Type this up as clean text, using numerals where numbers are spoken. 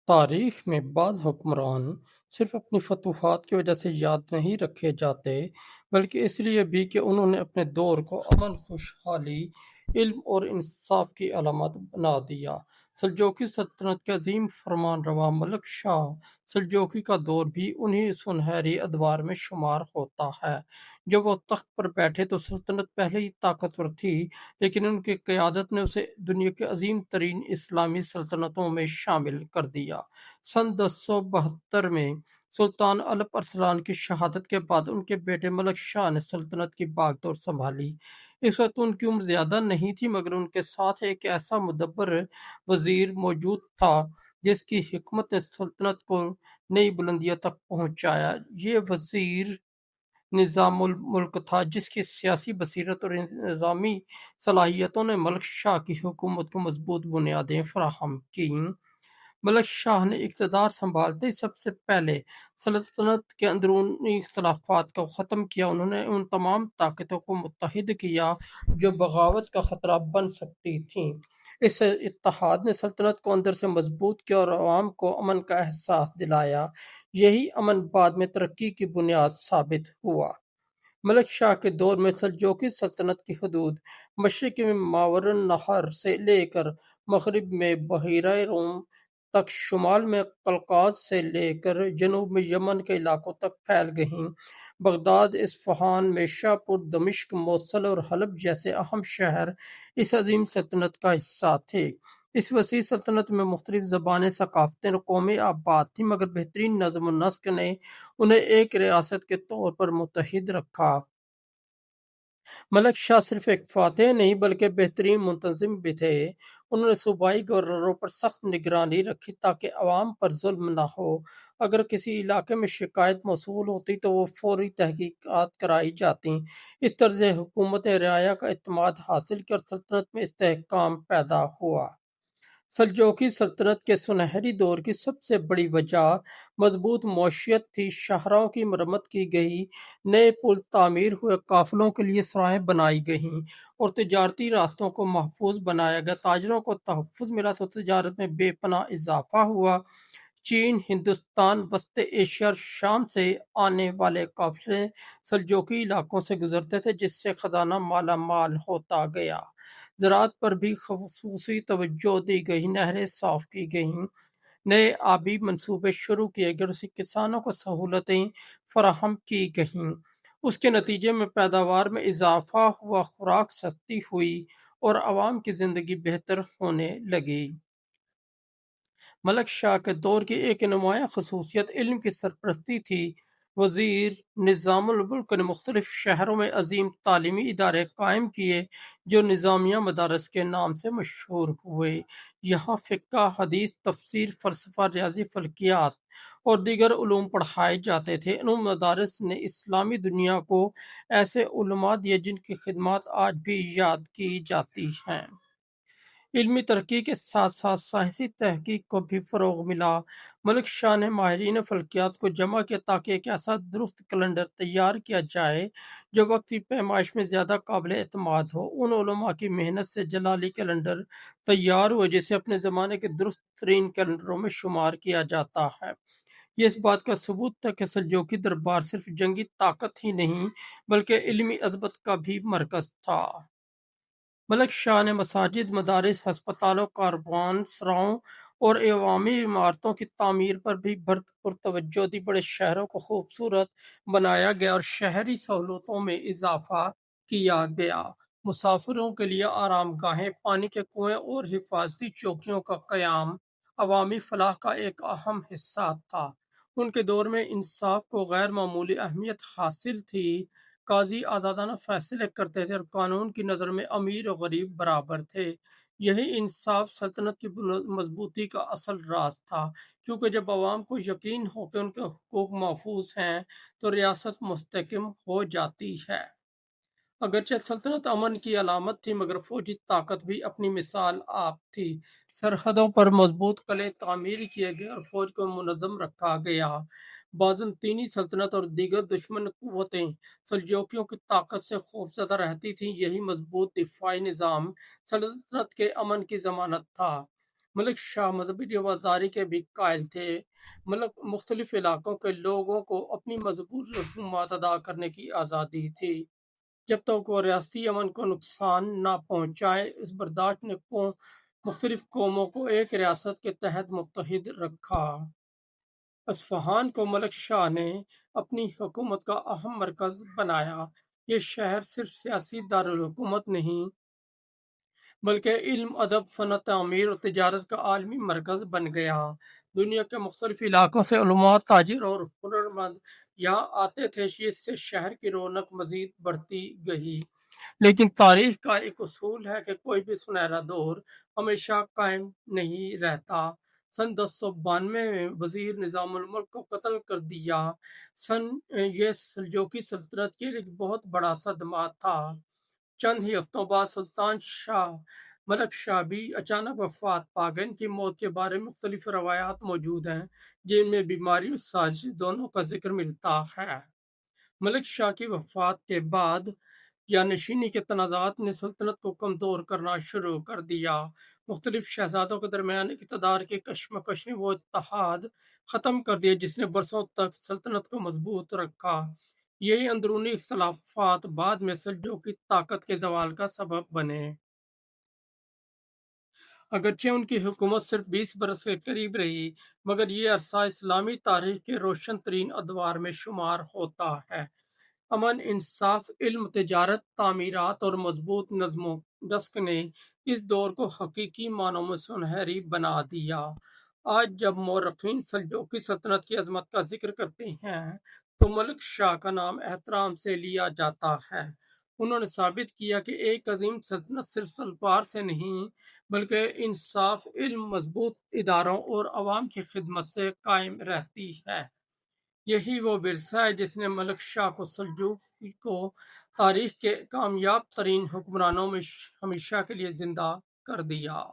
تاریخ میں بعض حکمران صرف اپنی فتوحات کی وجہ سے یاد نہیں رکھے جاتے بلکہ اس لیے بھی کہ انہوں نے اپنے دور کو امن، خوشحالی، علم اور انصاف کی علامت بنا دیا۔ سلجوقی سلطنت کے عظیم فرمان روا ملک شاہ سلجوقی کا دور بھی انہی سنہری ادوار میں شمار ہوتا ہے۔ جب وہ تخت پر بیٹھے تو سلطنت پہلے ہی طاقتور تھی، لیکن ان کی قیادت نے اسے دنیا کی عظیم ترین اسلامی سلطنتوں میں شامل کر دیا۔ سن 1072 میں سلطان الپ ارسلان کی شہادت کے بعد ان کے بیٹے ملک شاہ نے سلطنت کی باغ دور سنبھالی۔ اس وقت ان کی عمر زیادہ نہیں تھی، مگر ان کے ساتھ ایک ایسا مدبر وزیر موجود تھا جس کی حکمت نے سلطنت کو نئی بلندیوں تک پہنچایا۔ یہ وزیر نظام الملک تھا، جس کی سیاسی بصیرت اور نظامی صلاحیتوں نے ملک شاہ کی حکومت کو مضبوط بنیادیں فراہم کیں۔ ملک شاہ نے اقتدار سنبھالتے ہی سب سے پہلے سلطنت کے اندرونی اختلافات کو ختم کیا۔ انہوں نے ان تمام طاقتوں کو متحد کیا جو بغاوت کا خطرہ بن سکتی تھیں۔ اس اتحاد نے سلطنت کو اندر سے مضبوط کیا اور عوام کو امن کا احساس دلایا۔ یہی امن بعد میں ترقی کی بنیاد ثابت ہوا۔ ملک شاہ کے دور میں سلجوقی سلطنت کی حدود مشرق میں ماوراء النہر سے لے کر مغرب میں بحیرہ روم تک، شمال میں قلقاز سے لے کر جنوب میں یمن کے علاقوں تک پھیل گئیں۔ بغداد، اصفہان، میشا پور، دمشق، موصل اور حلب جیسے اہم شہر اس عظیم سلطنت کا حصہ تھے۔ اس وسیع سلطنت میں مختلف زبانیں، ثقافتیں اور قومیں آباد تھیں، مگر بہترین نظم و نسق نے انہیں ایک ریاست کے طور پر متحد رکھا۔ ملک شاہ صرف ایک فاتح نہیں بلکہ بہترین منتظم بھی تھے۔ انہوں نے صوبائی گورنروں پر سخت نگرانی رکھی تاکہ عوام پر ظلم نہ ہو۔ اگر کسی علاقے میں شکایت موصول ہوتی تو وہ فوری تحقیقات کرائی جاتی۔ اس طرز حکومت رعایا کا اعتماد حاصل کیا اور سلطنت میں استحکام پیدا ہوا۔ سلجوقی سلطنت کے سنہری دور کی سب سے بڑی وجہ مضبوط معیشت تھی۔ شاہراہوں کی مرمت کی گئی، نئے پل تعمیر ہوئے، قافلوں کے لیے سرائیں بنائی گئیں اور تجارتی راستوں کو محفوظ بنایا گیا۔ تاجروں کو تحفظ ملا تو تجارت میں بے پناہ اضافہ ہوا۔ چین، ہندوستان، وسط ایشیا اور شام سے آنے والے قافلے سلجوقی علاقوں سے گزرتے تھے، جس سے خزانہ مالا مال ہوتا گیا۔ زراعت پر بھی خصوصی توجہ دی گئی، نہریں صاف کی گئیں، نئے آبی منصوبے شروع کیے گئے اور اس سے کسانوں کو سہولتیں فراہم کی گئیں۔ اس کے نتیجے میں پیداوار میں اضافہ ہوا، خوراک سستی ہوئی اور عوام کی زندگی بہتر ہونے لگی۔ ملک شاہ کے دور کی ایک نمایاں خصوصیت علم کی سرپرستی تھی۔ وزیر نظام الملک نے مختلف شہروں میں عظیم تعلیمی ادارے قائم کیے جو نظامیہ مدارس کے نام سے مشہور ہوئے۔ یہاں فقہ، حدیث، تفسیر، فلسفہ، ریاضی، فلکیات اور دیگر علوم پڑھائے جاتے تھے۔ ان مدارس نے اسلامی دنیا کو ایسے علماء دیے جن کی خدمات آج بھی یاد کی جاتی ہیں۔ علمی ترقی کے ساتھ ساتھ سائنسی تحقیق کو بھی فروغ ملا۔ ملک شاہ نے ماہرین فلکیات کو جمع کیا تاکہ ایک ایسا درست کیلنڈر تیار کیا جائے جو وقت کی پیمائش میں زیادہ قابل اعتماد ہو۔ ان علماء کی محنت سے جلالی کیلنڈر تیار ہوا جسے اپنے زمانے کے درست ترین کیلنڈروں میں شمار کیا جاتا ہے۔ یہ اس بات کا ثبوت ہے کہ سلجوقی دربار صرف جنگی طاقت ہی نہیں بلکہ علمی عظمت کا بھی مرکز تھا۔ ملک شاہ نے مساجد، مدارس، ہسپتالوں، کاروان سراؤں اور عوامی عمارتوں کی تعمیر پر بھی بھرپور توجہ دی۔ بڑے شہروں کو خوبصورت بنایا گیا اور شہری سہولتوں میں اضافہ کیا گیا۔ مسافروں کے لیے آرام گاہیں، پانی کے کنویں اور حفاظتی چوکیوں کا قیام عوامی فلاح کا ایک اہم حصہ تھا۔ ان کے دور میں انصاف کو غیر معمولی اہمیت حاصل تھی۔ قاضی آزادانہ فیصلے کرتے تھے اور قانون کی نظر میں امیر و غریب برابر تھے۔ یہی انصاف سلطنت کی مضبوطی کا اصل راز تھا، کیونکہ جب عوام کو یقین ہو کہ ان کے حقوق محفوظ ہیں تو ریاست مستحکم ہو جاتی ہے۔ اگرچہ سلطنت امن کی علامت تھی، مگر فوجی طاقت بھی اپنی مثال آپ تھی۔ سرحدوں پر مضبوط قلعے تعمیر کیے گئے اور فوج کو منظم رکھا گیا۔ بازنطینی سلطنت اور دیگر دشمن قوتیں سلجوقیوں کی طاقت سے خوفزدہ رہتی تھیں۔ یہی مضبوط دفاعی نظام سلطنت کے امن کی ضمانت تھا۔ ملک شاہ مذہبی رواداری کے بھی قائل تھے۔ مختلف علاقوں کے لوگوں کو اپنی مذہبی رسومات ادا کرنے کی آزادی تھی، جب تک وہ ریاستی امن کو نقصان نہ پہنچائے۔ اس برداشت نے مختلف قوموں کو ایک ریاست کے تحت متحد رکھا۔ اصفہان کو ملک شاہ نے اپنی حکومت کا اہم مرکز بنایا۔ یہ شہر صرف سیاسی دارالحکومت نہیں بلکہ علم، ادب، فن تعمیر اور تجارت کا عالمی مرکز بن گیا۔ دنیا کے مختلف علاقوں سے علماء، تاجر اور ہنرمند یہاں آتے تھے، جس سے شہر کی رونق مزید بڑھتی گئی۔ لیکن تاریخ کا ایک اصول ہے کہ کوئی بھی سنہرا دور ہمیشہ قائم نہیں رہتا۔ سن 1092 میں وزیر نظام الملک کو قتل کر دیا۔ یہ سلجوقی سلطنت کے لیے ایک بہت بڑا صدمہ تھا۔ چند ہی ہفتوں بعد سلطان ملک شاہ بھی اچانک وفات پا گئے۔ ان کی موت کے بارے میں مختلف روایات موجود ہیں، جن میں بیماری اور سازش دونوں کا ذکر ملتا ہے۔ ملک شاہ کی وفات کے بعد جانشینی کے تنازعات نے سلطنت کو کمزور کرنا شروع کر دیا۔ مختلف شہزادوں کے درمیان اقتدار کی کشمکش نے وہ اتحاد ختم کر دیا جس نے برسوں تک سلطنت کو مضبوط رکھا۔ یہی اندرونی اختلافات بعد میں سلجوقی طاقت کے زوال کا سبب بنے۔ اگرچہ ان کی حکومت صرف 20 برس کے قریب رہی، مگر یہ عرصہ اسلامی تاریخ کے روشن ترین ادوار میں شمار ہوتا ہے۔ امن، انصاف، علم، تجارت، تعمیرات اور مضبوط نظم و ضبط نے اس دور کو حقیقی معنوں میں سنہری بنا دیا۔ آج جب مورخین سلجوقی سلطنت کی عظمت کا ذکر کرتے ہیں تو ملک شاہ کا نام احترام سے لیا جاتا ہے۔ انہوں نے ثابت کیا کہ ایک عظیم سلطنت صرف تلوار سے نہیں بلکہ انصاف، علم، مضبوط اداروں اور عوام کی خدمت سے قائم رہتی ہے۔ یہی وہ ورثہ ہے جس نے ملک شاہ کو سلجوقی کو تاریخ کے کامیاب ترین حکمرانوں میں ہمیشہ کے لیے زندہ کر دیا۔